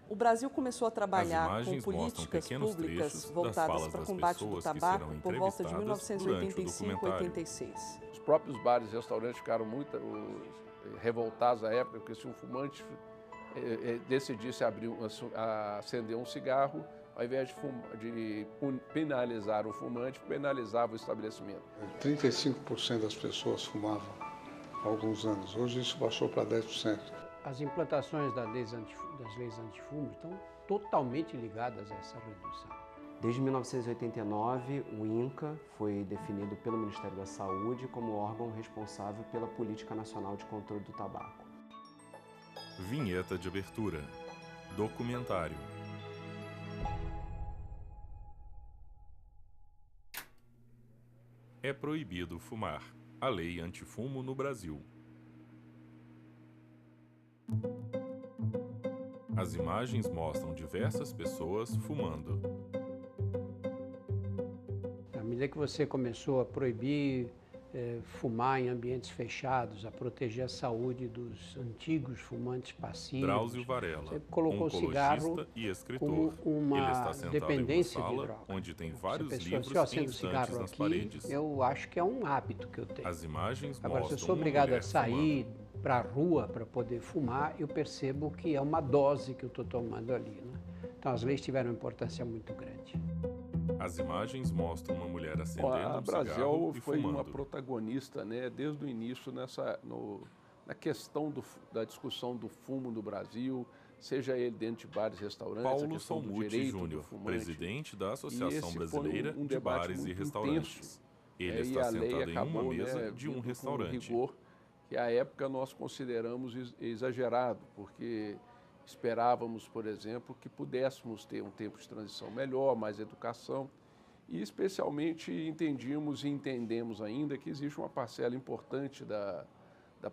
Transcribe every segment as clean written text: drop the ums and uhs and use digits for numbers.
O Brasil começou a trabalhar com As imagens mostram políticas pequenos públicas trechos das voltadas falas para o das combate do pessoas que tabaco serão por volta de entrevistadas durante o 1985 e documentário. 86. Os próprios bares e restaurantes ficaram muito revoltados à época, porque se um fumante decidisse acender um cigarro, ao invés de penalizar o fumante, penalizava o estabelecimento. 35% das pessoas fumavam há alguns anos. Hoje isso baixou para 10%. As implantações das leis antifumo estão totalmente ligadas a essa redução. Desde 1989, o INCA foi definido pelo Ministério da Saúde como órgão responsável pela Política Nacional de Controle do Tabaco. Vinheta de abertura. Documentário. É proibido fumar. A lei antifumo no Brasil. As imagens mostram diversas pessoas fumando. À medida que você começou a proibir fumar em ambientes fechados, a proteger a saúde dos antigos fumantes passivos, Drauzio Varela, você colocou o cigarro e escritor. como uma Ele está sentado dependência em uma de sala droga. onde tem vários Se a pessoa, livros se eu acendo estantes cigarro nas aqui, paredes. eu acho que é um hábito que eu tenho. As imagens Agora, se eu mostram sou uma obrigado mulher a sair fumando. para a rua para poder fumar, eu percebo que é uma dose que eu estou tomando ali, né? Então, as leis tiveram uma importância muito grande. As imagens mostram uma mulher acendendo A um Brasel cigarro e foi uma fumando. protagonista, né, desde o início na questão da discussão do fumo no Brasil, seja ele dentro de bares e restaurantes, a Paulo questão do Salmuti direito do Júnior, fumante. presidente da E Associação esse foi Brasileira um de debate Bares e muito Restaurantes. intenso. Ele E está a lei sentado em uma acabou, mesa de um vindo com restaurante. rigor que à época nós consideramos exagerado, porque esperávamos, por exemplo, que pudéssemos ter um tempo de transição melhor, mais educação, e especialmente entendíamos e entendemos ainda que existe uma parcela importante da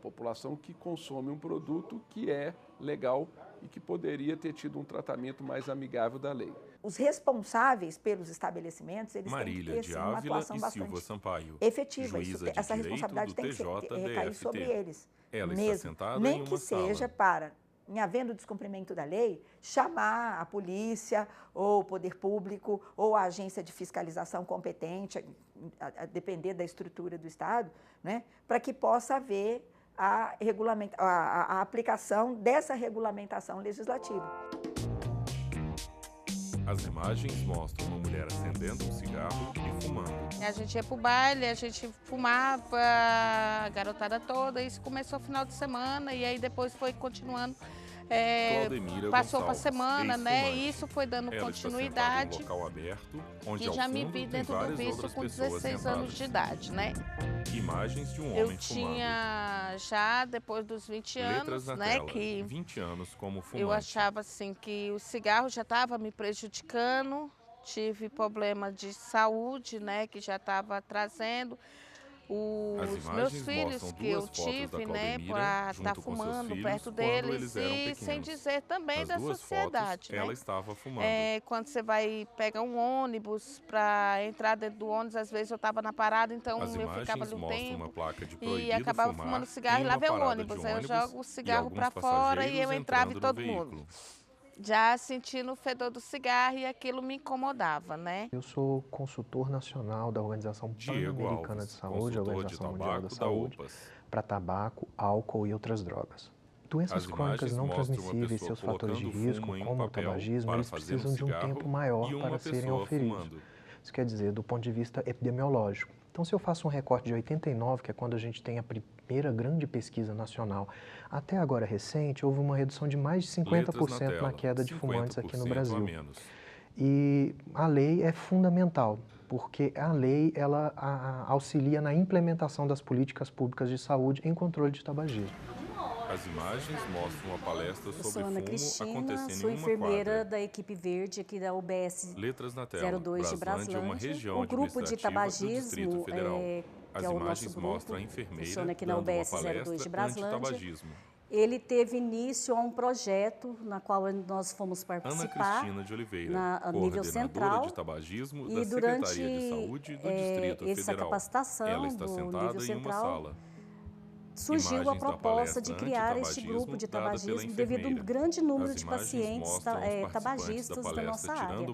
população que consome um produto que é legal e que poderia ter tido um tratamento mais amigável da lei. Os responsáveis pelos estabelecimentos, eles Marília têm que ter de sim, uma Ávila atuação e bastante Silva Sampaio, efetiva. juíza de Essa direito responsabilidade do tem que recair sobre TJDFT. eles. Ela está mesmo. sentada Nem em uma que seja sala. para, em havendo descumprimento da lei, chamar a polícia, ou o poder público, ou a agência de fiscalização competente, a depender da estrutura do Estado, né, para que possa haver a aplicação dessa regulamentação legislativa. As imagens mostram uma mulher acendendo um cigarro e fumando. A gente ia pro baile, a gente fumava, a garotada toda, isso começou no final de semana e aí depois foi continuando. Claudemira Passou para a Gonçalves, semana, né? ex-fumante. Isso foi dando Ela continuidade. está sentada em um local aberto, onde E ao já me fundo vi tem dentro do várias vício outras com pessoas 16 anos de sentadas. idade, né? Imagens de um Eu homem fumando. tinha já depois dos 20 Letras anos, na né, tela. que 20 anos como fumante. eu achava assim que o cigarro já estava me prejudicando, tive problema de saúde, né, que já estava trazendo. Os meus filhos que eu tive, né, para estar fumando perto deles e sem dizer também da sociedade, né? Ela estava fumando. Quando você vai pegar um ônibus para entrar dentro do ônibus, às vezes eu estava na parada, então As eu ficava imagens ali um mostram tempo uma placa de proibido e acabava fumar fumando cigarro e em lá uma vem o parada ônibus, de aí eu ônibus jogo o cigarro alguns para fora e eu passageiros entrava e entrando todo no mundo. veículo. Já sentindo o fedor do cigarro e aquilo me incomodava, né? Eu sou consultor nacional da Organização Diego Pan-Americana Alves, de Saúde, a consultor de Organização Mundial da tabaco da Saúde, OPAS. para tabaco, álcool e outras drogas. Doenças As crônicas imagens não mostram uma transmissíveis e pessoa seus fatores de colocando risco, fumo em um como o papel tabagismo, para eles fazer um precisam de um cigarro tempo maior e uma para serem pessoa auferidos. fumando. Isso quer dizer, do ponto de vista epidemiológico. Então, se eu faço um recorte de 89, que é quando a gente tem a primeira grande pesquisa nacional, até agora recente, houve uma redução de mais de 50% na queda de fumantes aqui no Brasil. E a lei é fundamental, porque a lei ela auxilia na implementação das políticas públicas de saúde em controle de tabagismo. As imagens mostram uma palestra Eu sobre sou Ana fumo Cristina, acontecendo sou em uma enfermeira quadra. da equipe verde aqui da UBS Letras na tela. 02 de Braslândia é uma região O grupo de administrativa do Distrito tabagismo, Federal. que As é o nosso imagens grupo, mostram a enfermeira funciona aqui na dando uma UBS 02 de palestra Braslândia. anti-tabagismo. Ele teve início a um projeto na qual nós fomos Ana participar Cristina de Oliveira, a nível coordenadora central, de tabagismo e da durante Secretaria de Saúde do Distrito essa Federal. capacitação Ela está do sentada nível em uma central, sala. surgiu a proposta de criar este grupo de tabagismo devido a um grande número de pacientes tabagistas da nossa área.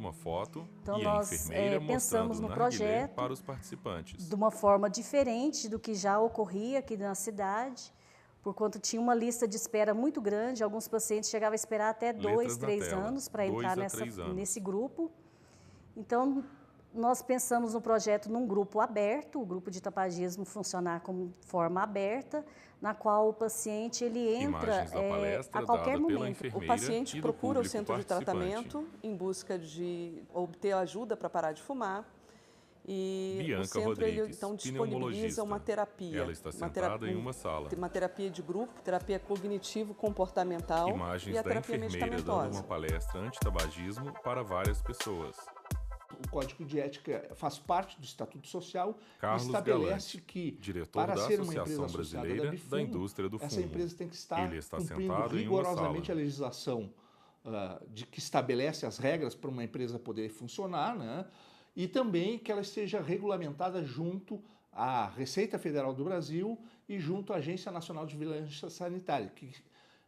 Então, nós pensamos no projeto para os participantes. De uma forma diferente do que já ocorria aqui na cidade, porquanto tinha uma lista de espera muito grande, alguns pacientes chegavam a esperar até 2, 3 anos para entrar nesse grupo. Então, nós pensamos no projeto num grupo aberto, o grupo de tabagismo funcionar como forma aberta, na qual o paciente ele entra a qualquer momento. O paciente procura o centro de tratamento em busca de obter ajuda para parar de fumar. E Bianca o centro Rodrigues, ele, então, disponibiliza uma terapia. Ela está sentada em uma sala. Uma terapia de grupo, terapia cognitivo-comportamental e a terapia medicamentosa. Dando uma palestra antitabagismo para várias pessoas. O Código de Ética faz parte do Estatuto Social Carlos e estabelece Galante, que, diretor para da ser uma Associação empresa Brasileira Bifumo, da Indústria do Fumo, essa empresa tem que estar ele está cumprindo sentado rigorosamente em uma a legislação de que estabelece as regras para uma empresa poder funcionar, né? E também que ela esteja regulamentada junto à Receita Federal do Brasil e junto à Agência Nacional de Vigilância Sanitária, que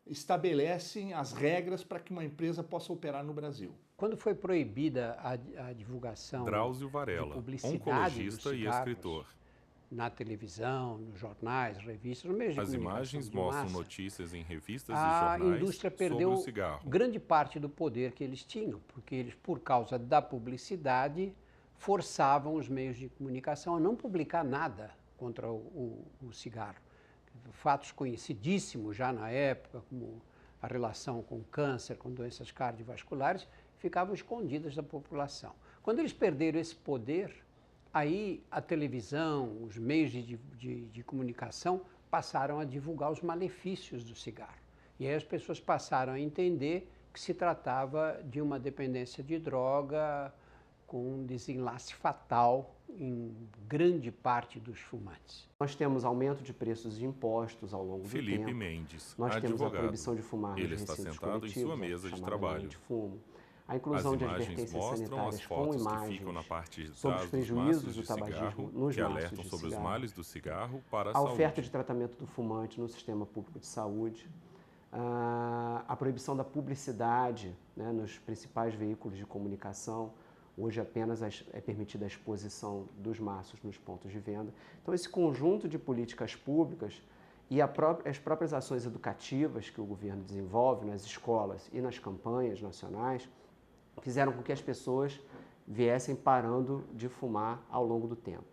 estabelecem as regras para que uma empresa possa operar no Brasil. Quando foi proibida a divulgação Drauzio Varela, de publicidade oncologista dos e cigarros escritor. Na televisão, nos jornais, revistas, no meio de As comunicação imagens de mostram massa, notícias em revistas e a jornais indústria sobre perdeu o cigarro. grande parte do poder que eles tinham, porque eles, por causa da publicidade, forçavam os meios de comunicação a não publicar nada contra o cigarro. Fatos conhecidíssimos já na época, como a relação com câncer, com doenças cardiovasculares, ficavam escondidas da população. Quando eles perderam esse poder, aí a televisão, os meios de comunicação passaram a divulgar os malefícios do cigarro. E aí as pessoas passaram a entender que se tratava de uma dependência de droga com um desenlace fatal em grande parte dos fumantes. Nós temos aumento de preços de impostos ao longo do tempo. Felipe Mendes, Nós advogado. temos a proibição de fumar Ele nos está recintos sentado em sua mesa de trabalho. De fumo. A inclusão de advertências sanitárias com imagens sobre os prejuízos do tabagismo nos que maços alertam de sobre os cigarro. males do cigarro para a A saúde. oferta de tratamento do fumante no sistema público de saúde. A proibição da publicidade, né, nos principais veículos de comunicação. Hoje apenas é permitida a exposição dos maços nos pontos de venda. Então, esse conjunto de políticas públicas e as próprias ações educativas que o governo desenvolve nas escolas e nas campanhas nacionais fizeram com que as pessoas viessem parando de fumar ao longo do tempo.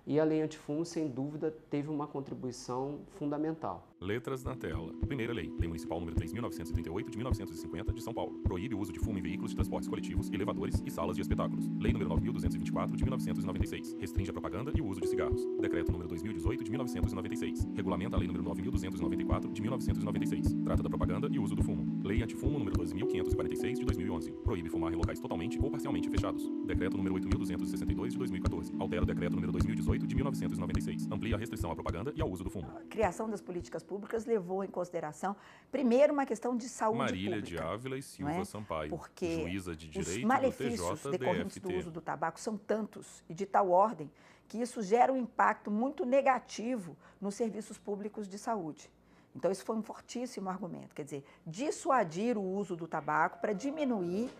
E a lei antifumo, sem dúvida, teve uma contribuição fundamental. Letras na tela. Primeira lei. Lei Municipal número 3.938 de 1950 de São Paulo. Proíbe o uso de fumo em veículos de transportes coletivos, elevadores e salas de espetáculos. Lei número 9.224 de 1996. Restringe a propaganda e o uso de cigarros. Decreto número 2018 de 1996. Regulamenta a lei número 9.294 de 1996. Trata da propaganda e uso do fumo. Lei antifumo número 2.546 de 2011. Proíbe fumar em locais totalmente ou parcialmente fechados. Decreto número 8.262 de 2014. Altera o decreto número 2018 de 1996. Amplia a restrição à propaganda e ao uso do fumo. A criação das políticas públicas levou em consideração, primeiro, uma questão de saúde Marília pública. de Ávila e Silva Sampaio, porque juíza de direito os malefícios decorrentes do uso do tabaco são tantos e de tal ordem que isso gera um impacto muito negativo nos serviços públicos de saúde. Então, isso foi um fortíssimo argumento, quer dizer, dissuadir o uso do tabaco para diminuir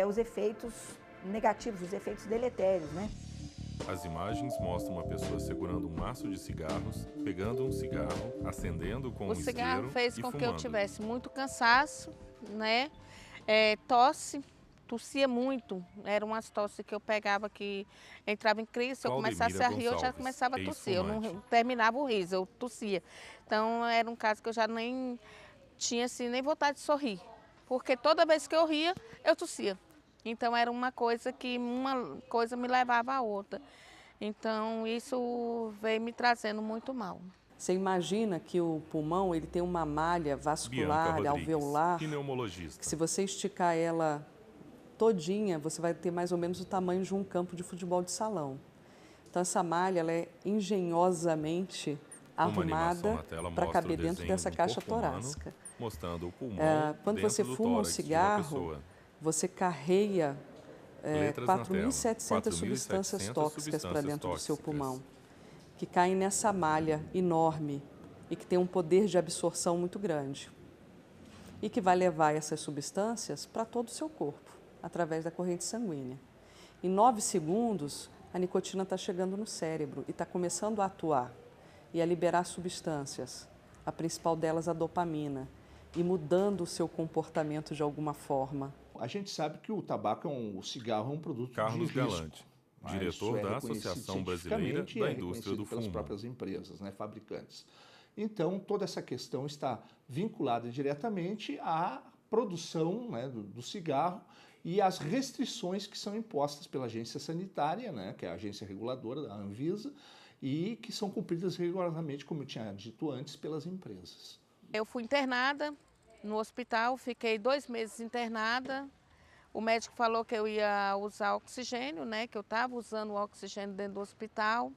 os efeitos negativos, os efeitos deletérios, né? As imagens mostram uma pessoa segurando um maço de cigarros, pegando um cigarro, acendendo com um isqueiro e fumando. O cigarro fez com que eu tivesse muito cansaço, né? Tosse, tossia muito. Eram umas tosses que eu pegava que entrava em crise. Se eu começasse a rir, eu já começava a tossir. Eu não terminava o riso, eu tossia. Então, era um caso que eu já nem tinha assim, nem vontade de sorrir. Porque toda vez que eu ria, eu tossia. Então, era uma coisa me levava a outra. Então, isso veio me trazendo muito mal. Você imagina que o pulmão ele tem uma malha vascular, alveolar, que se você esticar ela todinha, você vai ter mais ou menos o tamanho de um campo de futebol de salão. Então, essa malha ela é engenhosamente arrumada para caber dentro dessa caixa torácica. Mostrando o pulmão quando você fuma um cigarro, você carreia 4.700 substâncias tóxicas para dentro do seu pulmão, que caem nessa malha enorme e que tem um poder de absorção muito grande e que vai levar essas substâncias para todo o seu corpo, através da corrente sanguínea. Em 9 segundos, a nicotina está chegando no cérebro e está começando a atuar e a liberar substâncias, a principal delas a dopamina, e mudando o seu comportamento de alguma forma. A gente sabe que o tabaco o cigarro é um produto Carlos de risco. Galante, diretor da Associação Brasileira da Indústria do Fumo. Pelas próprias empresas, né, fabricantes. Então, toda essa questão está vinculada diretamente à produção, né, do cigarro e às restrições que são impostas pela agência sanitária, né, que é a agência reguladora da Anvisa, e que são cumpridas rigorosamente, como eu tinha dito antes, pelas empresas. Eu fui internada no hospital, fiquei 2 meses internada. O médico falou que eu ia usar oxigênio, né, que eu estava usando o oxigênio dentro do hospital.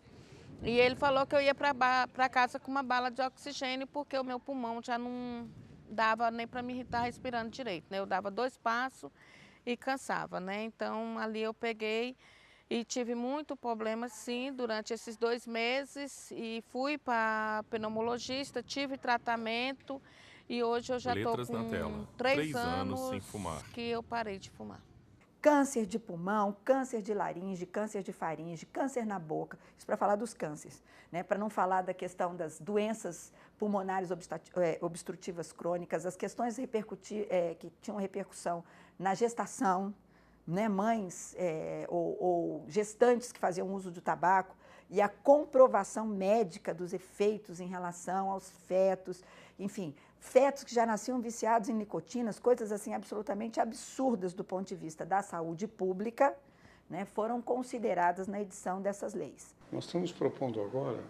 E ele falou que eu ia para casa com uma bala de oxigênio, porque o meu pulmão já não dava nem para me estar respirando direito, né? Eu dava 2 passos e cansava, né? Então, ali eu peguei e tive muito problema, sim, durante esses 2 meses. E fui para pneumologista, tive tratamento e hoje eu já estou com 3 anos sem fumar. Que eu parei de fumar. Câncer de pulmão, câncer de laringe, câncer de faringe, câncer na boca, isso para falar dos cânceres, né? Para não falar da questão das doenças pulmonares obstrutivas crônicas, as questões que tinham repercussão na gestação, né? Mães ou gestantes que faziam uso do tabaco, e a comprovação médica dos efeitos em relação aos fetos, enfim, fetos que já nasciam viciados em nicotinas, coisas assim absolutamente absurdas do ponto de vista da saúde pública, né, foram consideradas na edição dessas leis. Nós estamos propondo agora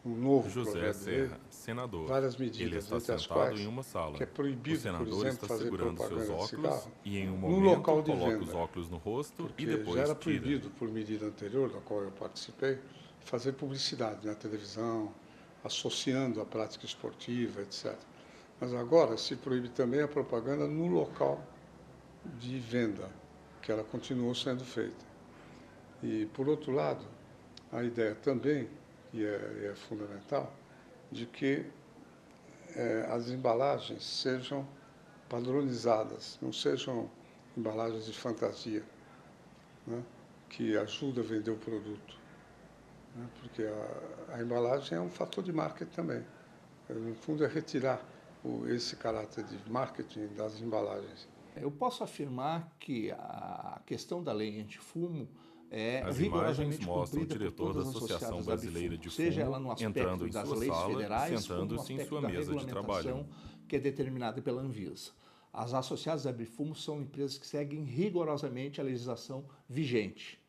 um novo José projeto Serra, de lei, senador. várias medidas, Ele está entre as sentado quais, em uma sala. que é proibido, o senador por exemplo, está fazer segurando propaganda seus de óculos cigarro e em um no momento local de coloca venda, os óculos no rosto porque e depois já era tira. proibido, por medida anterior, da qual eu participei, fazer publicidade na televisão, associando a prática esportiva, etc. Mas agora se proíbe também a propaganda no local de venda, que ela continuou sendo feita. E, por outro lado, a ideia também, e é fundamental, de que as embalagens sejam padronizadas, não sejam embalagens de fantasia, né, que ajuda a vender o produto. Né, porque a embalagem é um fator de marketing também. No fundo, é retirar esse caráter de marketing das embalagens. Eu posso afirmar que a questão da lei antifumo As imagens mostram o diretor da Associação Brasileira de Fumo seja ela no aspecto entrando em das sua leis sala, federais, sentando-se em sua da mesa de trabalho. que é determinada pela Anvisa. As associadas da Abrifumo são empresas que seguem rigorosamente a legislação vigente.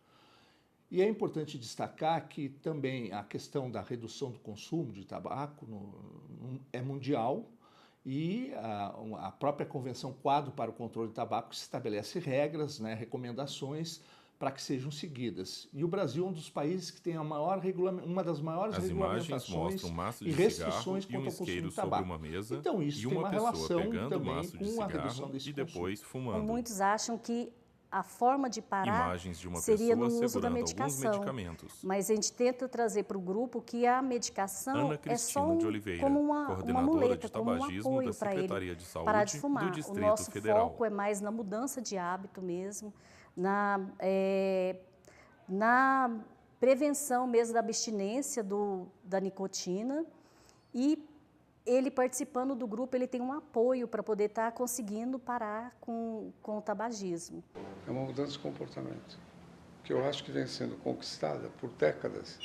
E é importante destacar que também a questão da redução do consumo de tabaco é mundial, e a própria Convenção Quadro para o Controle do Tabaco estabelece regras, né, recomendações para que sejam seguidas. E o Brasil é um dos países que tem uma das maiores regulamentações e restrições quanto ao consumo de tabaco. Uma mesa, então isso tem uma relação também com a redução desse depois fumando. Muitos acham que a forma de parar seria no uso da medicação, mas a gente tenta trazer para o grupo que a medicação é só como uma muleta, como um apoio para ele parar de fumar. O nosso foco é mais na mudança de hábito mesmo, na prevenção mesmo da abstinência da nicotina, e ele participando do grupo, ele tem um apoio para poder estar conseguindo parar com o tabagismo. É uma mudança de comportamento, que eu acho que vem sendo conquistada por décadas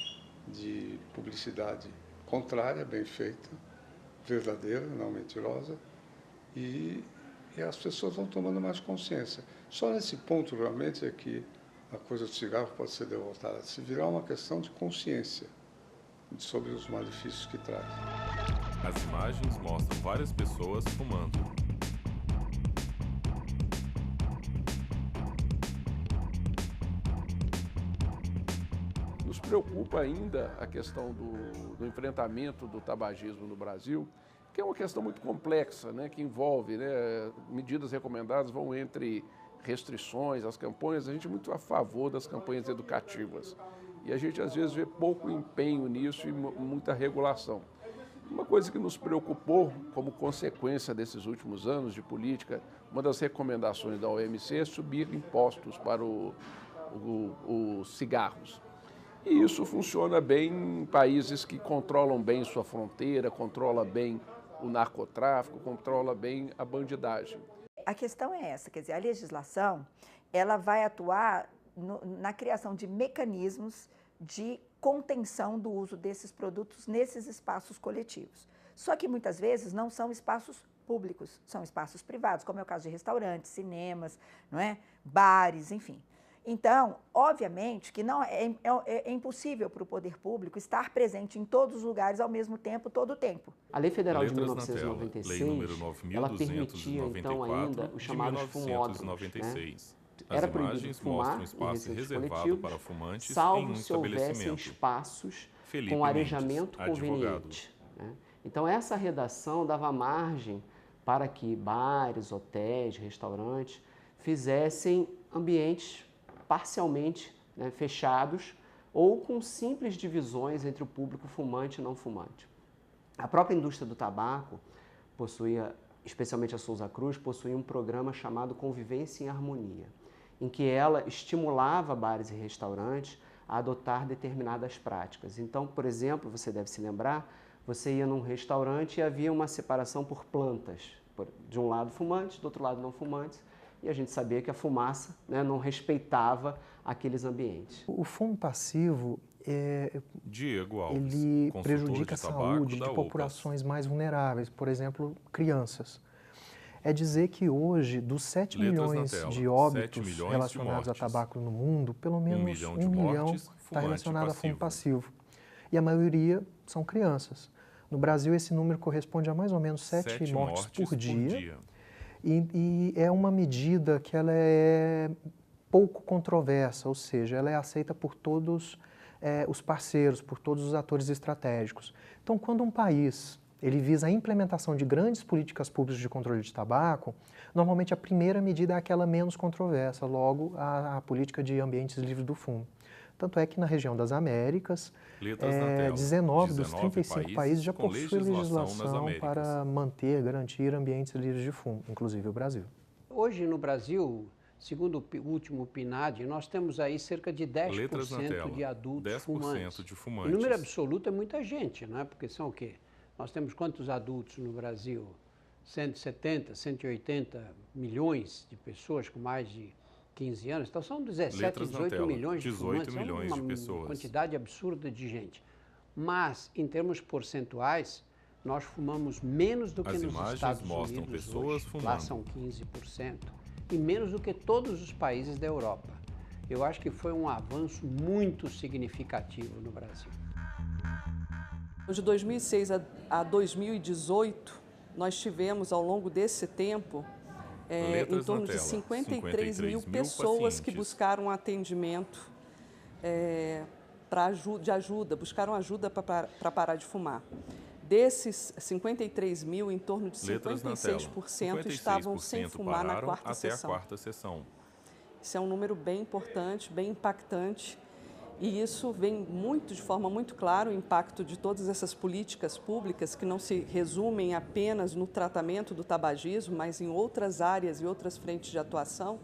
de publicidade contrária, bem feita, verdadeira, não mentirosa, e as pessoas vão tomando mais consciência. Só nesse ponto, realmente, é que a coisa do cigarro pode ser derrotada, se virar uma questão de consciência sobre os malefícios que traz. As imagens mostram várias pessoas fumando. Nos preocupa ainda a questão do enfrentamento do tabagismo no Brasil, que é uma questão muito complexa, né, que envolve, né, medidas recomendadas vão entre restrições, as campanhas. A gente é muito a favor das campanhas educativas. E a gente, às vezes, vê pouco empenho nisso e muita regulação. Uma coisa que nos preocupou como consequência desses últimos anos de política, uma das recomendações da OMC é subir impostos para os cigarros. E isso funciona bem em países que controlam bem sua fronteira, controla bem o narcotráfico, controla bem a bandidagem. A questão é essa, quer dizer, a legislação ela vai atuar na criação de mecanismos de contenção do uso desses produtos nesses espaços coletivos. Só que muitas vezes não são espaços públicos, são espaços privados, como é o caso de restaurantes, cinemas, não é? Bares, enfim. Então, obviamente que não é impossível para o poder público estar presente em todos os lugares ao mesmo tempo, todo o tempo. A Lei Federal de 1996, ela permitia então ainda os chamados fumódromos, né? Era proibido fumar em recintos coletivos, salvo se houvessem espaços com arejamento conveniente, né? Então, essa redação dava margem para que bares, hotéis, restaurantes fizessem ambientes parcialmente, né, fechados ou com simples divisões entre o público fumante e não fumante. A própria indústria do tabaco possuía, especialmente a Souza Cruz, possuía um programa chamado Convivência em Harmonia, em que ela estimulava bares e restaurantes a adotar determinadas práticas. Então, por exemplo, você deve se lembrar, você ia num restaurante e havia uma separação por plantas, de um lado fumantes, do outro lado não fumantes, e a gente sabia que a fumaça, né, não respeitava aqueles ambientes. O fumo passivo, Diego Alves, ele prejudica a saúde de populações mais vulneráveis, por exemplo, crianças. É dizer que hoje, dos 7 milhões de óbitos relacionados a tabaco no mundo, pelo menos 1 milhão está relacionado a fumo passivo. E a maioria são crianças. No Brasil, esse número corresponde a mais ou menos 7 mortes por dia. E é uma medida que ela é pouco controversa, ou seja, ela é aceita por todos os parceiros, por todos os atores estratégicos. Então, quando um país ele visa a implementação de grandes políticas públicas de controle de tabaco, normalmente a primeira medida é aquela menos controversa, logo a política de ambientes livres do fumo. Tanto é que na região das Américas, 19 dos 35 países já possuem legislação para manter, garantir ambientes livres de fumo, inclusive o Brasil. Hoje no Brasil, segundo o último PNAD, nós temos aí cerca de 10% de adultos fumantes. O número absoluto é muita gente, né? Porque são o quê? Nós temos quantos adultos no Brasil? 170, 180 milhões de pessoas com mais de 15 anos, então são 17, 18 milhões de fumantes, é uma quantidade absurda de gente. Mas, em termos percentuais, nós fumamos menos do que nos Estados Unidos hoje. Lá são 15%, e menos do que todos os países da Europa. Eu acho que foi um avanço muito significativo no Brasil. De 2006 a 2018, nós tivemos, ao longo desse tempo, em torno de 53 mil pessoas que buscaram atendimento de ajuda, buscaram ajuda para parar de fumar. Desses 53 mil, em torno de 56% estavam sem fumar na quarta sessão. Isso é um número bem importante, bem impactante. E isso vem de forma muito clara o impacto de todas essas políticas públicas que não se resumem apenas no tratamento do tabagismo, mas em outras áreas e outras frentes de atuação,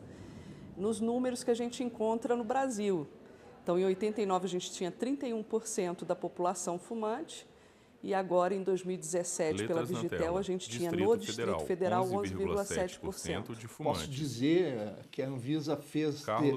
nos números que a gente encontra no Brasil. Então, em 89, a gente tinha 31% da população fumante e agora, em 2017, pela Vigitel, a gente tinha no Distrito Federal 11,7% de fumantes. Posso dizer que a Anvisa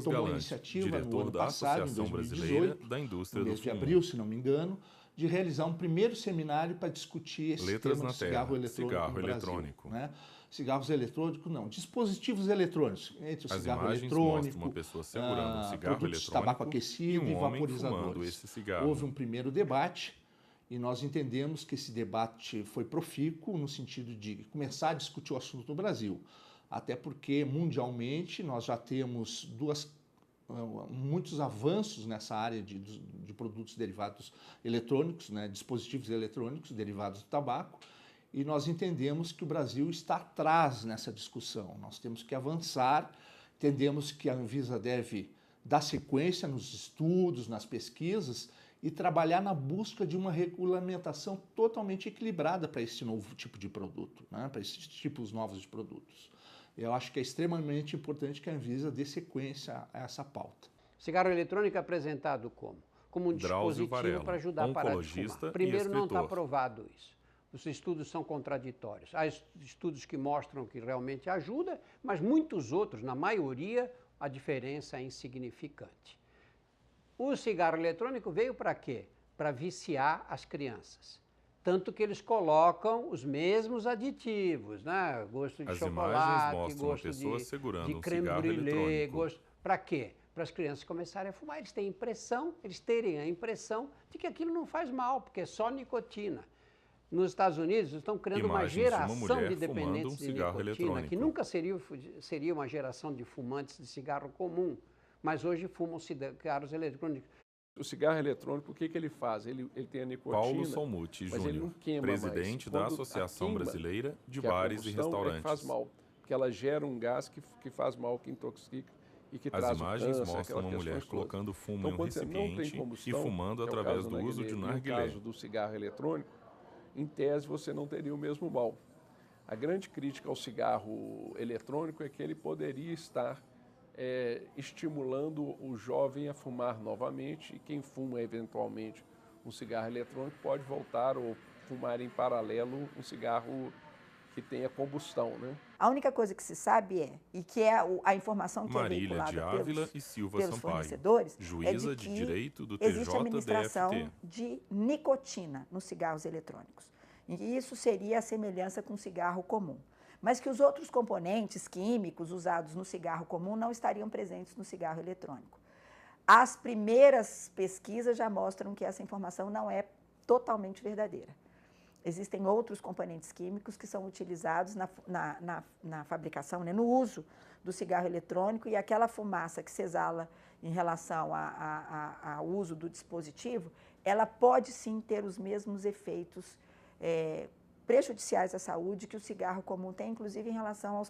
tomou a iniciativa no ano passado, em 2018, no mês de abril, se não me engano, de realizar um primeiro seminário para discutir esse tema do cigarro eletrônico no Brasil, né? Cigarros eletrônicos, não, dispositivos eletrônicos, entre o cigarro eletrônico, uma pessoa segurando um cigarro produtos de tabaco aquecido e vaporizadores. Houve um primeiro debate e nós entendemos que esse debate foi profícuo no sentido de começar a discutir o assunto no Brasil, até porque mundialmente nós já temos muitos avanços nessa área de produtos derivados eletrônicos, né, dispositivos eletrônicos derivados do tabaco, e nós entendemos que o Brasil está atrás nessa discussão. Nós temos que avançar, entendemos que a Anvisa deve dar sequência nos estudos, nas pesquisas, e trabalhar na busca de uma regulamentação totalmente equilibrada para esse novo tipo de produto, né? Para esses tipos novos de produtos. Eu acho que é extremamente importante que a Anvisa dê sequência a essa pauta. O cigarro eletrônico é apresentado como? Como um dispositivo para ajudar a parar de fumar. Primeiro, não está provado isso. Os estudos são contraditórios. Há estudos que mostram que realmente ajuda, mas muitos outros, na maioria, a diferença é insignificante. O cigarro eletrônico veio para quê? Para viciar as crianças. Tanto que eles colocam os mesmos aditivos, né? Gosto de chocolate, gosto de creme brulee, gosto... Para quê? Para as crianças começarem a fumar. Eles têm eles terem a impressão de que aquilo não faz mal, porque é só nicotina. Nos Estados Unidos, estão criando uma geração de dependentes de nicotina, que nunca seria uma geração de fumantes de cigarro comum, mas hoje fumam cigarros eletrônicos. O cigarro eletrônico, o que ele faz? Ele tem a nicotina, Paulo Solmuti Júnior, presidente da Associação Brasileira de Bares e Restaurantes. Faz mal, porque ela gera um gás que faz mal, que intoxica e que traz o câncer. As imagens mostram uma mulher colocando fumo em um recipiente e fumando através do uso de narguilé. No caso do cigarro eletrônico, em tese você não teria o mesmo mal. A grande crítica ao cigarro eletrônico é que ele poderia estar estimulando o jovem a fumar novamente, e quem fuma eventualmente um cigarro eletrônico pode voltar ou fumar em paralelo um cigarro que tenha combustão, né? A única coisa que se sabe e que é a informação que Marília é veiculada de Ávila e Silva pelos Sampaio, fornecedores, juíza de direito do existe a administração TJDFT. de nicotina nos cigarros eletrônicos. E isso seria a semelhança com o cigarro comum. Mas que os outros componentes químicos usados no cigarro comum não estariam presentes no cigarro eletrônico. As primeiras pesquisas já mostram que essa informação não é totalmente verdadeira. Existem outros componentes químicos que são utilizados na fabricação, né, no uso do cigarro eletrônico, e aquela fumaça que se exala em relação ao uso do dispositivo, ela pode sim ter os mesmos efeitos prejudiciais à saúde que o cigarro comum tem, inclusive em relação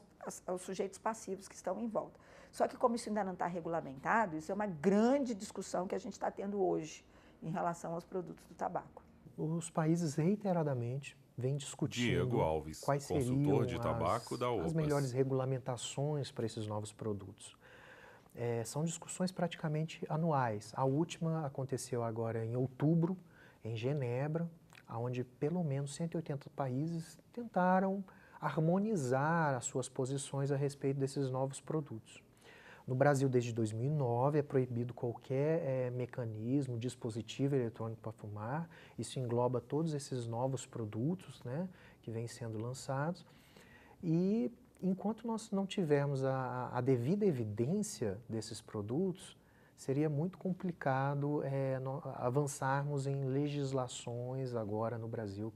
aos sujeitos passivos que estão em volta. Só que como isso ainda não está regulamentado, isso é uma grande discussão que a gente está tendo hoje em relação aos produtos do tabaco. Os países reiteradamente vêm discutindo Diego Alves, quais consultor de tabaco da OPAS, as melhores regulamentações para esses novos produtos. São discussões praticamente anuais. A última aconteceu agora em outubro, em Genebra, onde pelo menos 180 países tentaram harmonizar as suas posições a respeito desses novos produtos. No Brasil, desde 2009, é proibido qualquer mecanismo, dispositivo eletrônico para fumar. Isso engloba todos esses novos produtos, né, que vêm sendo lançados. E enquanto nós não tivermos a devida evidência desses produtos, seria muito complicado avançarmos em legislações agora no Brasil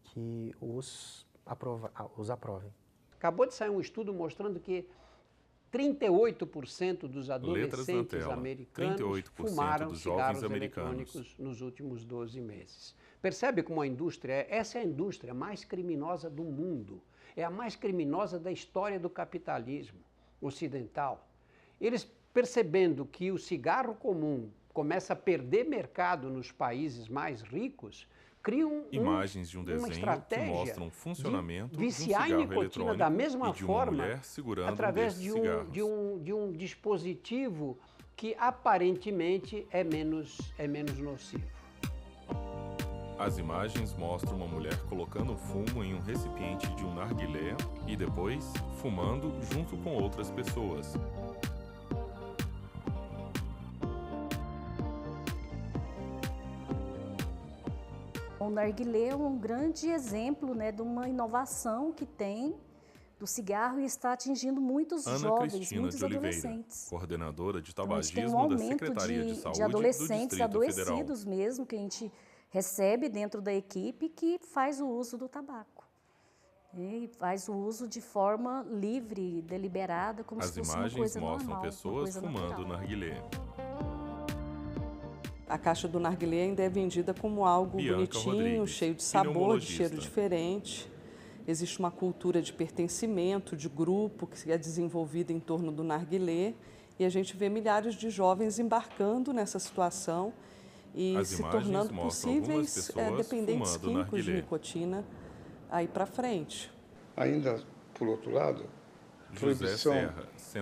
que os aprovem. Acabou de sair um estudo mostrando que 38% dos adolescentes americanos fumaram cigarros eletrônicos nos últimos 12 meses. Percebe como a indústria, essa é a indústria mais criminosa do mundo, é a mais criminosa da história do capitalismo ocidental. Eles, percebendo que o cigarro comum começa a perder mercado nos países mais ricos, criam imagens de um desenho que mostram o funcionamento de viciar de um em nicotina da mesma forma através de um dispositivo que aparentemente é menos nocivo. As imagens mostram uma mulher colocando fumo em um recipiente de um narguilé e depois fumando junto com outras pessoas. O narguilé é um grande exemplo, né, de uma inovação que tem do cigarro e está atingindo muitos jovens, muitos adolescentes. Coordenadora de tabagismo tem um aumento da Secretaria de Saúde de adolescentes do adoecidos mesmo, que a gente recebe dentro da equipe, que faz o uso do tabaco. E faz o uso de forma livre, deliberada, como se fosse uma coisa normal. As imagens mostram pessoas fumando narguilé. A caixa do narguilé ainda é vendida como algo bonitinho, cheio de sabor, de cheiro diferente. Existe uma cultura de pertencimento, de grupo, que é desenvolvida em torno do narguilé. E a gente vê milhares de jovens embarcando nessa situação e se tornando possíveis dependentes químicos de nicotina aí para frente. Ainda, por outro lado, proibição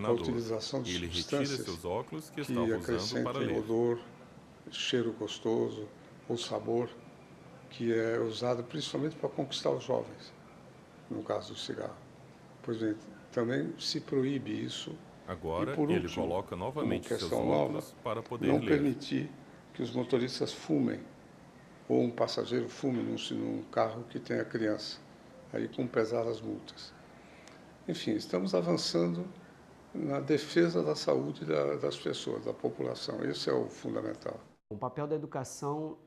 da utilização de substâncias que acrescentem odor, cheiro gostoso ou sabor, que é usado principalmente para conquistar os jovens, no caso do cigarro. Pois bem, também se proíbe isso. Agora e por último, ele coloca novamente seus questão óculos nova, para poder não ler. permitir que os motoristas fumem ou um passageiro fume num carro que tenha criança, aí com pesadas multas. Enfim, estamos avançando na defesa da saúde das pessoas, da população. Esse é o fundamental. O papel da educação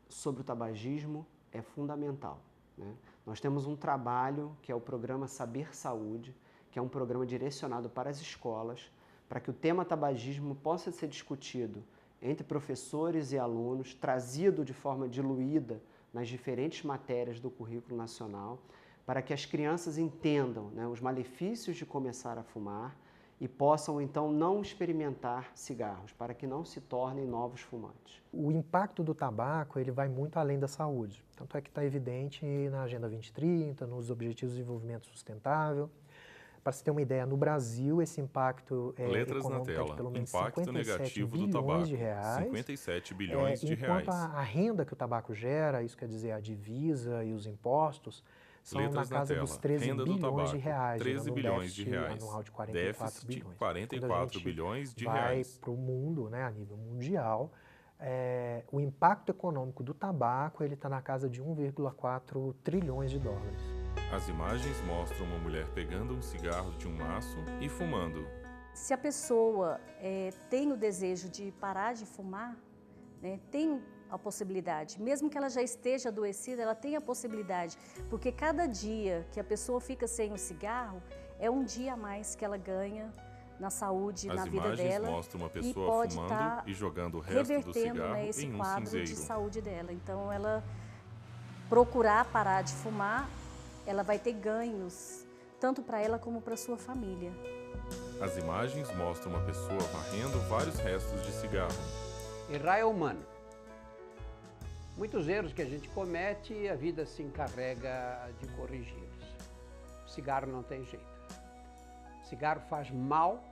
sobre o tabagismo é fundamental, né? Nós temos um trabalho que é o programa Saber Saúde, que é um programa direcionado para as escolas, para que o tema tabagismo possa ser discutido entre professores e alunos, trazido de forma diluída nas diferentes matérias do currículo nacional, para que as crianças entendam, né, os malefícios de começar a fumar e possam, então, não experimentar cigarros, para que não se tornem novos fumantes. O impacto do tabaco ele vai muito além da saúde. Tanto é que está evidente na Agenda 2030, nos Objetivos de Desenvolvimento Sustentável. Para se ter uma ideia, no Brasil, esse impacto econômico é de pelo menos impacto 57 negativo bilhões do tabaco, de reais. 57 bilhões de reais. Enquanto a renda que o tabaco gera, isso quer dizer a divisa e os impostos, são Letras na casa dos 13 renda bilhões do tabaco, de reais. 13 bilhões de reais. Anual de 44 déficit, bilhões. 44 bilhões de vai reais. Para o mundo, né, a nível mundial, o impacto econômico do tabaco está na casa de 1,4 trilhões de dólares. As imagens mostram uma mulher pegando um cigarro de um maço e fumando. Se a pessoa tem o desejo de parar de fumar, né, tem a possibilidade, mesmo que ela já esteja adoecida, ela tem a possibilidade, porque cada dia que a pessoa fica sem o cigarro é um dia a mais que ela ganha na saúde, na vida dela. As imagens mostram uma pessoa fumando e jogando o resto do cigarro, né, esse em um quadro cinzeiro. de saúde dela. Então, ela procurar parar de fumar, ela vai ter ganhos, tanto para ela como para sua família. As imagens mostram uma pessoa varrendo vários restos de cigarro. Errar é humano. Muitos erros que a gente comete e a vida se encarrega de corrigi-los. O cigarro não tem jeito. O cigarro faz mal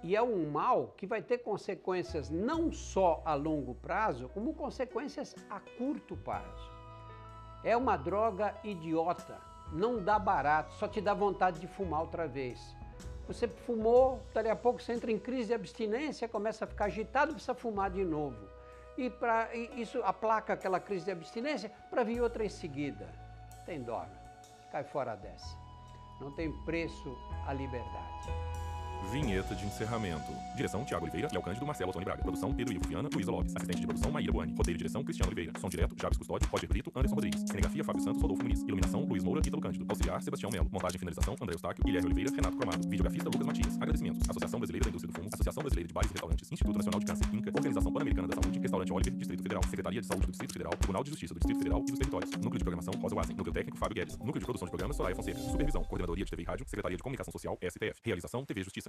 e é um mal que vai ter consequências não só a longo prazo, como consequências a curto prazo. É uma droga idiota, não dá barato, só te dá vontade de fumar outra vez. Você fumou, daqui a pouco você entra em crise de abstinência, começa a ficar agitado, precisa fumar de novo. E isso aplaca aquela crise de abstinência para vir outra em seguida. Tem dó, cai fora dessa. Não tem preço a liberdade. Vinheta de encerramento. Direção, Tiago Oliveira, Léo Cândido, Marcelo Antônio Braga. Produção, Pedro Ivo Fiana, Luísa Lopes. Assistente de produção, Maíra Boani. Roteiro e direção, Cristiano Oliveira. Som direto, Jabes Custódio, Roger Brito, Anderson Rodrigues. Cenografia, Fábio Santos, Rodolfo Muniz. Iluminação, Luiz Moura, Ítalo Cândido. Auxiliar, Sebastião Melo. Montagem e finalização, André Eustáquio, Guilherme Oliveira, Renato Cromado. Videografista, Lucas Matias. Agradecimentos. Associação Brasileira da Indústria do Fumo, Associação Brasileira de Bares e Restaurantes, Instituto Nacional de Câncer, INCA, Organização Pan-Americana da Saúde, Restaurante Oliver, Distrito Federal, Secretaria de Saúde do Distrito Federal, Tribunal de Justiça do Distrito Federal e dos Territórios. Núcleo de Programação, Rosa Wazen. Núcleo Técnico, Fábio Guedes. Núcleo de Produção de Programas, Soraya Fonseca. Supervisão, Coordenadoria de TV e Rádio, Secretaria de Comunicação Social, STF. Realização, TV Justiça.